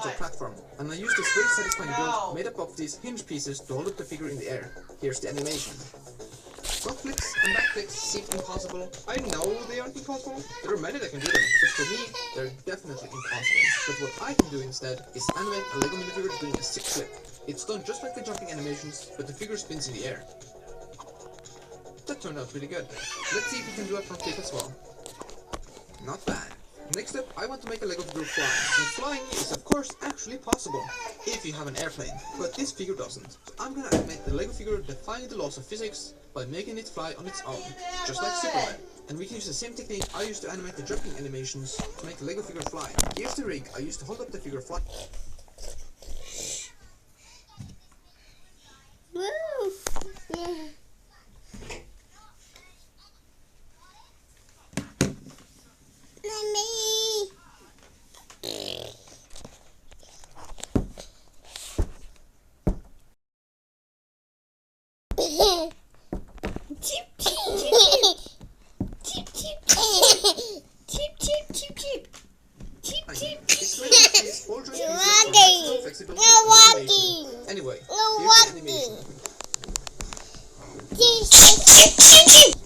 onto a platform, and I used this very satisfying build made up of these hinge pieces to hold up the figure in the air. Here's the animation. Front flips and back flips seem impossible. I know they aren't impossible. There are many that can do them, but for me, they're definitely impossible. But what I can do instead is animate a Lego minifigure doing a sick flip. It's done just like the jumping animations, but the figure spins in the air. That turned out really good. Let's see if we can do a front flip as well. Not bad. Next up, I want to make a Lego figure fly, and flying is of course actually possible, if you have an airplane, but this figure doesn't. So I'm gonna animate the Lego figure defying the laws of physics by making it fly on its own, just like Superman. And we can use the same technique I used to animate the jumping animations to make the Lego figure fly. Here's the rig I used to hold up the figure fly. Anyway, here's the animation.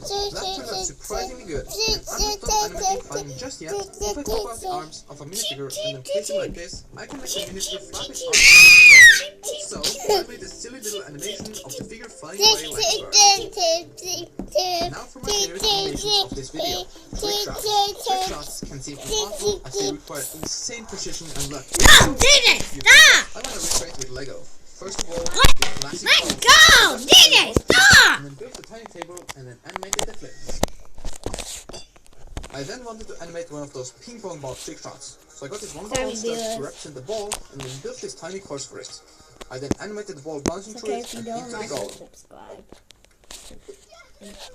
That turned out surprisingly good, and I'm not done animating flying just yet. If I pop out the arms of a minifigure and then place them like this, I can make the minifigure flap its arms. So, I made a silly little animation of the figure flying away like a bird. Now for my favorite animations of this video, trick shots. Trick shots can seem impossible as they require insane precision and luck. No, DJ, stop! I want to recreate with Lego. First of all, Let go! DJ, stop! and then built a tiny table and then animated the flip. I then wanted to animate one of those ping pong ball trick shots, so I got this one of the balls to represent the ball and then built this tiny course for it. I then animated the ball bouncing through it and into the goal.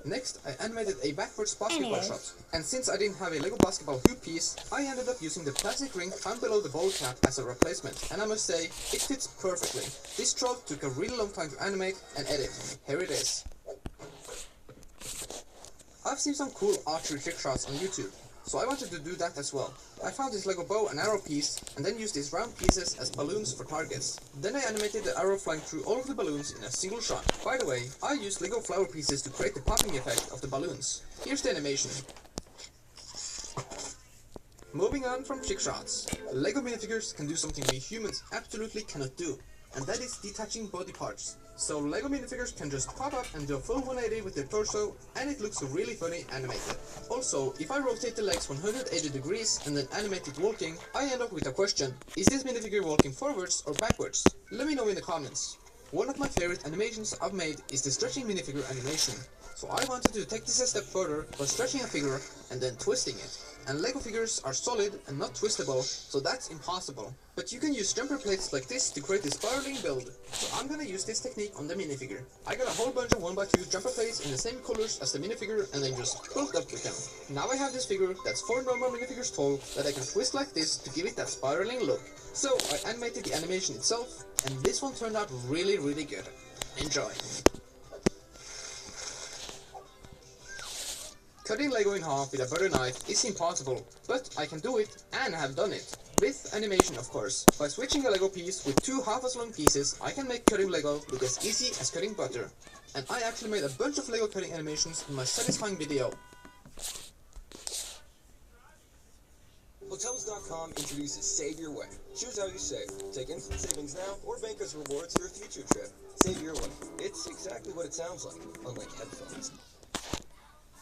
Next, I animated a backwards basketball shot, and since I didn't have a Lego basketball hoop piece, I ended up using the plastic ring found below the ball cap as a replacement, and I must say, it fits perfectly. This stroke took a really long time to animate and edit. Here it is. I've seen some cool archery trick shots on YouTube, so I wanted to do that as well. I found this Lego bow and arrow piece, and then used these round pieces as balloons for targets. Then I animated the arrow flying through all of the balloons in a single shot. By the way, I used Lego flower pieces to create the popping effect of the balloons. Here's the animation. Moving on from trick shots, Lego minifigures can do something we humans absolutely cannot do, and that is detaching body parts. So Lego minifigures can just pop up and do a full 180 with their torso, and it looks really funny animated. Also, if I rotate the legs 180 degrees and then animate it walking, I end up with a question: is this minifigure walking forwards or backwards? Let me know in the comments. One of my favorite animations I've made is the stretching minifigure animation. So I wanted to take this a step further by stretching a figure and then twisting it. And Lego figures are solid and not twistable, so that's impossible. But you can use jumper plates like this to create this spiraling build. So I'm gonna use this technique on the minifigure. I got a whole bunch of 1x2 jumper plates in the same colors as the minifigure and then just built up with them. Now I have this figure that's 4 normal minifigures tall that I can twist like this to give it that spiraling look. So I animated the animation itself, and this one turned out really good. Enjoy! Cutting Lego in half with a butter knife is impossible, but I can do it, and have done it. With animation, of course. By switching a Lego piece with 2 half as long pieces, I can make cutting Lego look as easy as cutting butter. And I actually made a bunch of Lego cutting animations in my satisfying video. Hotels.com introduces Save Your Way. Choose how you save. Take instant savings now or bank as rewards for a future trip. Save Your Way. It's exactly what it sounds like, unlike headphones.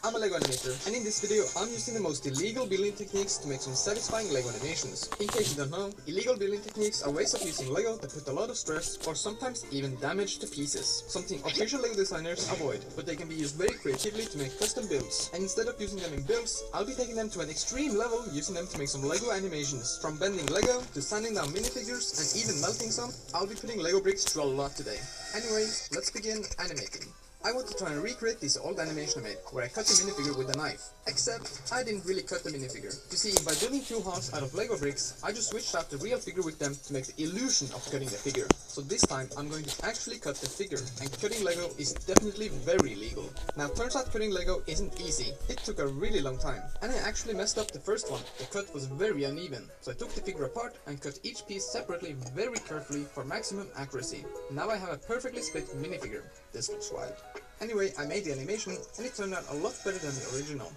I'm a Lego animator, and in this video I'm using the most illegal building techniques to make some satisfying Lego animations. In case you don't know, illegal building techniques are ways of using Lego that put a lot of stress or sometimes even damage to pieces. Something official Lego designers avoid, but they can be used very creatively to make custom builds. And instead of using them in builds, I'll be taking them to an extreme level, using them to make some Lego animations. From bending Lego to sanding down minifigures and even melting some, I'll be putting Lego bricks through a lot today. Anyway, let's begin animating. I want to try and recreate this old animation I made, where I cut the minifigure with a knife. Except, I didn't really cut the minifigure. You see, by building two halves out of Lego bricks, I just switched out the real figure with them to make the illusion of cutting the figure. So this time, I'm going to actually cut the figure, and cutting Lego is definitely very legal. Now, turns out cutting Lego isn't easy. It took a really long time, and I actually messed up the first one. The cut was very uneven, so I took the figure apart and cut each piece separately very carefully for maximum accuracy. Now I have a perfectly split minifigure. This looks wild. Anyway, I made the animation, and it turned out a lot better than the original.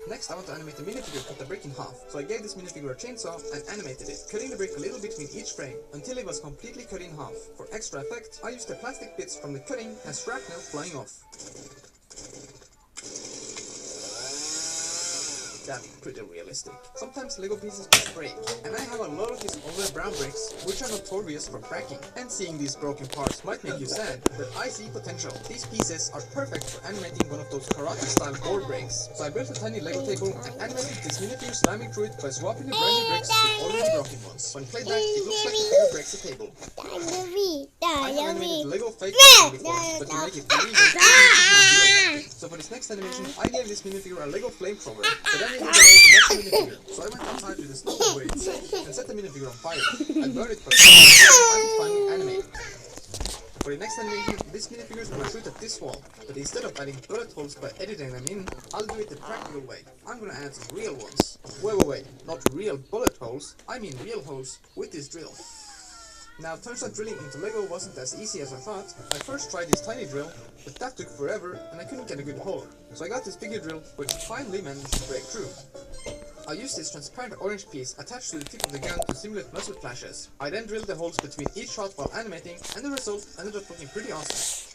Next, I want to animate the minifigure cut the brick in half, so I gave this minifigure a chainsaw and animated it, cutting the brick a little between each frame, until it was completely cut in half. For extra effect, I used the plastic bits from the cutting as shrapnel flying off. That's pretty realistic. Sometimes Lego pieces just break, and I have a lot of these older brown bricks, which are notorious for cracking. And seeing these broken parts might make you sad, but I see potential. These pieces are perfect for animating one of those karate-style board breaks. So I built a tiny Lego table and animated this minifigure slamming through it by swapping the brand new bricks with already broken ones. When played back, it looks like the figure breaks the table. I have animated Lego fake before, but to make it illegal, so for this next animation, I gave this minifigure a Lego flamethrower, but then it was a way to match the minifigure. So I went outside with a snow where it's safe and set the minifigure on fire. I burned it for I could finally animate it. For the next animation, this minifigure is gonna shoot at this wall, but instead of adding bullet holes by editing them in, I'll do it the practical way. I'm gonna add some real ones. Wait, not real bullet holes, I mean real holes with this drill. Now, turns out drilling into Lego wasn't as easy as I thought. I first tried this tiny drill, but that took forever and I couldn't get a good hole. So I got this bigger drill, which finally managed to break through. I used this transparent orange piece attached to the tip of the gun to simulate muzzle flashes. I then drilled the holes between each shot while animating, and the result ended up looking pretty awesome.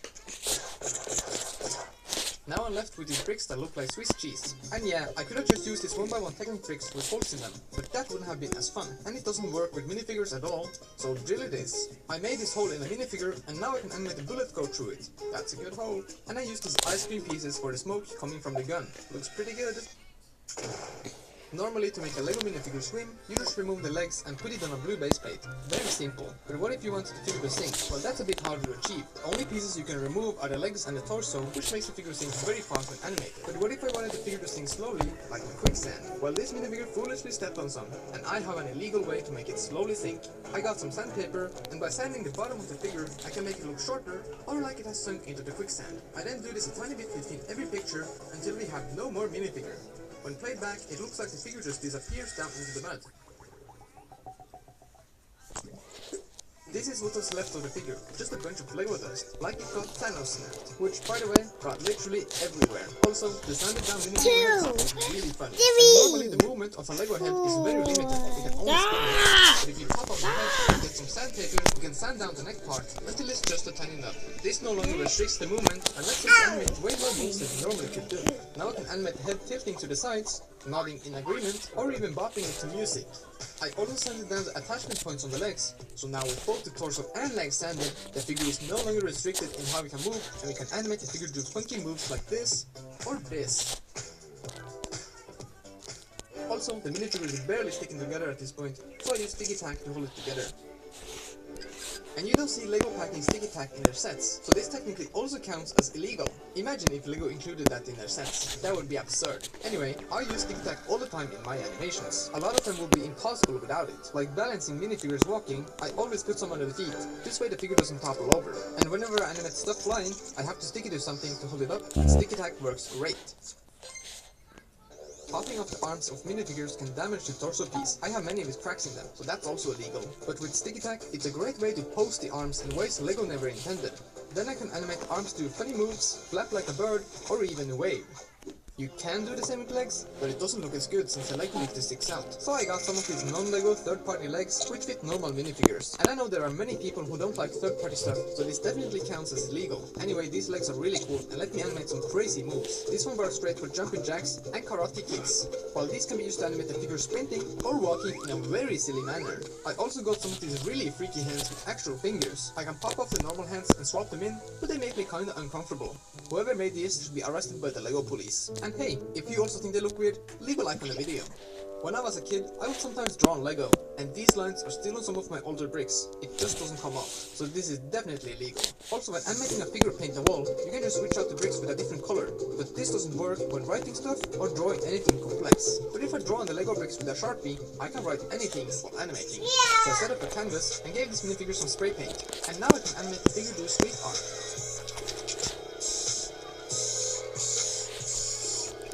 Now I'm left with these bricks that look like Swiss cheese. And yeah, I could have just used this 1x1 technique tricks with holes in them, but that wouldn't have been as fun. And it doesn't work with minifigures at all, so drill it is. I made this hole in a minifigure, and now I can animate a bullet go through it. That's a good hole. And I used these ice cream pieces for the smoke coming from the gun. Looks pretty good. Normally, to make a Lego minifigure swim, you just remove the legs and put it on a blue base plate. Very simple. But what if you want the figure to sink? Well, that's a bit harder to achieve. The only pieces you can remove are the legs and the torso, which makes the figure sink very fast when animated. But what if I wanted the figure to sink slowly, like in quicksand? Well, this minifigure foolishly stepped on some, and I have an illegal way to make it slowly sink. I got some sandpaper, and by sanding the bottom of the figure, I can make it look shorter, or like it has sunk into the quicksand. I then do this a tiny bit between every picture, until we have no more minifigure. When played back, it looks like the figure just disappears down into the mud. This is what was left of the figure, just a bunch of Lego dust, like it got Thanos snapped, which, by the way, got literally everywhere. Also, the sanded down minifigure is really funny. And normally the movement of a Lego head is very limited, you can only spin it. But if you pop off the head and get some sandpaper, you can sand down the neck part until it's just a tiny nub. This no longer restricts the movement and lets us animate way more moves than you normally could do. Now I can animate the head tilting to the sides, nodding in agreement, or even bopping it to music. I also sanded down the attachment points on the legs, so now with both the torso and legs sanded, the figure is no longer restricted in how we can move, and we can animate the figure to do funky moves like this, or this. Also, the miniature is barely sticking together at this point, so I use sticky tack to hold it together. And you don't see Lego packing sticky tack in their sets, so this technically also counts as illegal. Imagine if Lego included that in their sets. That would be absurd. Anyway, I use sticky tack all the time in my animations. A lot of them would be impossible without it. Like balancing minifigures walking, I always put some under the feet. This way the figure doesn't topple over. And whenever I animate stuff flying, I have to stick it to something to hold it up, and sticky tack works great. Popping off the arms of minifigures can damage the torso piece. I have many with cracks in them, so that's also illegal. But with sticky tack, it's a great way to pose the arms in ways Lego never intended. Then I can animate the arms to do funny moves, flap like a bird, or even wave. You can do the same with legs, but it doesn't look as good since the leg lifter sticks out. So I got some of these non-Lego third-party legs, which fit normal minifigures. And I know there are many people who don't like third-party stuff, so this definitely counts as illegal. Anyway, these legs are really cool, and let me animate some crazy moves. This one works great for jumping jacks and karate kicks, while these can be used to animate the figure sprinting or walking in a very silly manner. I also got some of these really freaky hands with actual fingers. I can pop off the normal hands and swap them in, but they make me kinda uncomfortable. Whoever made these should be arrested by the Lego police. And hey, if you also think they look weird, leave a like on the video. When I was a kid, I would sometimes draw on Lego, and these lines are still on some of my older bricks. It just doesn't come off, so this is definitely illegal. Also, when animating a figure paint a wall, you can just switch out the bricks with a different color, but this doesn't work when writing stuff or drawing anything complex. But if I draw on the Lego bricks with a Sharpie, I can write anything while animating. So I set up a canvas and gave this minifigure some spray paint, and now I can animate the figure do sweet art.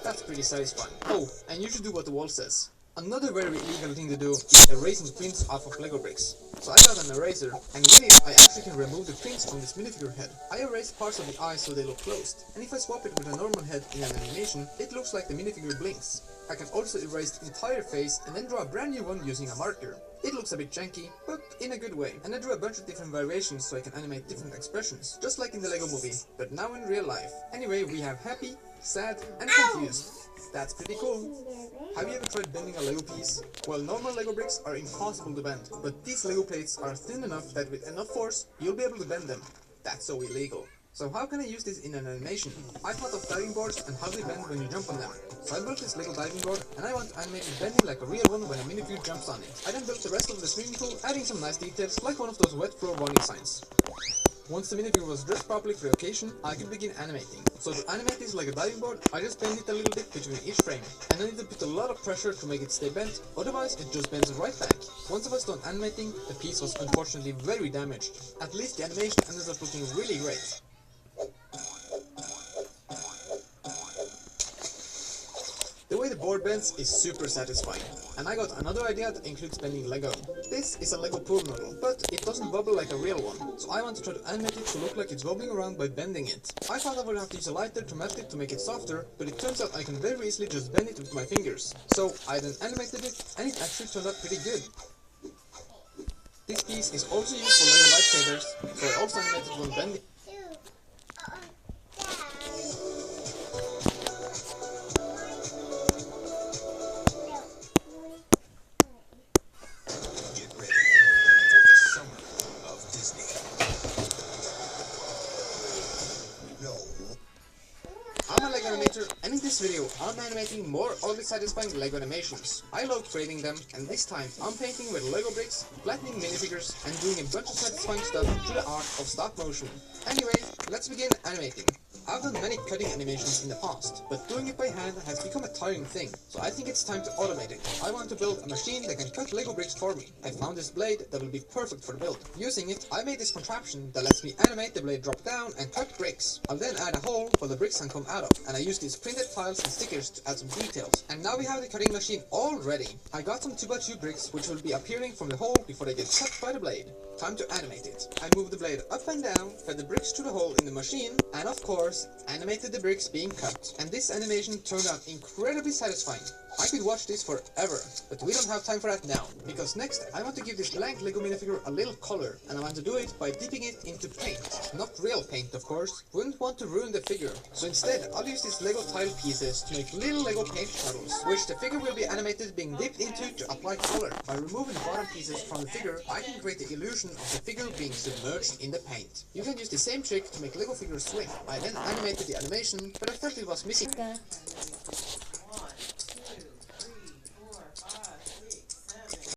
That's pretty satisfying. Oh, and you should do what the wall says. Another very illegal thing to do is erasing prints off of Lego bricks. So I got an eraser, and with it I actually can remove the prints from this minifigure head. I erased parts of the eyes so they look closed, and if I swap it with a normal head in an animation, it looks like the minifigure blinks. I can also erase the entire face and then draw a brand new one using a marker. It looks a bit janky, but in a good way. And I drew a bunch of different variations so I can animate different expressions, just like in the Lego movie, but now in real life. Anyway, we have happy, sad, and confused. That's pretty cool. Have you ever tried bending a Lego piece? Well, normal Lego bricks are impossible to bend, but these Lego plates are thin enough that with enough force, you'll be able to bend them. That's so illegal. So how can I use this in an animation? I thought of diving boards and how they bend when you jump on them. So I built this Lego diving board, and I want to animate it bending like a real one when a minifigure jumps on it. I then built the rest of the swimming pool, adding some nice details like one of those wet floor warning signs. Once the minifigure was dressed properly for the occasion, I could begin animating. So to animate this like a diving board, I just bend it a little bit between each frame. And I need to put a lot of pressure to make it stay bent, otherwise it just bends right back. Once I was done animating, the piece was unfortunately very damaged. At least the animation ended up looking really great. The way the board bends is super satisfying, and I got another idea that includes bending Lego. This is a Lego pool noodle, but it doesn't bubble like a real one, so I want to try to animate it to look like it's wobbling around by bending it. I thought I would have to use a lighter to melt it to make it softer, but it turns out I can very easily just bend it with my fingers. So I then animated it, and it actually turned out pretty good. This piece is also used for Lego lightsabers, so I also animated one bending. I'm a Lego animator, and in this video I'm animating more oddly satisfying Lego animations. I love creating them, and this time I'm painting with Lego bricks, flattening minifigures, and doing a bunch of satisfying stuff through the art of stop motion. Anyway, let's begin animating. I've done many cutting animations in the past, but doing it by hand has become a tiring thing, so I think it's time to automate it. I want to build a machine that can cut Lego bricks for me. I found this blade that will be perfect for the build. Using it, I made this contraption that lets me animate the blade drop down and cut bricks. I'll then add a hole where the bricks can come out of, and I use these printed tiles and stickers to add some details. And now we have the cutting machine all ready. I got some 2x2 bricks which will be appearing from the hole before they get cut by the blade. Time to animate it. I moved the blade up and down, fed the bricks to the hole in the machine, and of course, animated the bricks being cut. And this animation turned out incredibly satisfying. I could watch this forever, but we don't have time for that now, because next I want to give this blank Lego minifigure a little color, and I want to do it by dipping it into paint. Not real paint, of course. Wouldn't want to ruin the figure, so instead I'll use these Lego tile pieces to make little Lego paint puddles, which the figure will be animated being dipped into to apply color. By removing the bottom pieces from the figure, I can create the illusion of the figure being submerged in the paint. You can use the same trick to make Lego figures swim. I then animated the animation, but I felt it was missing.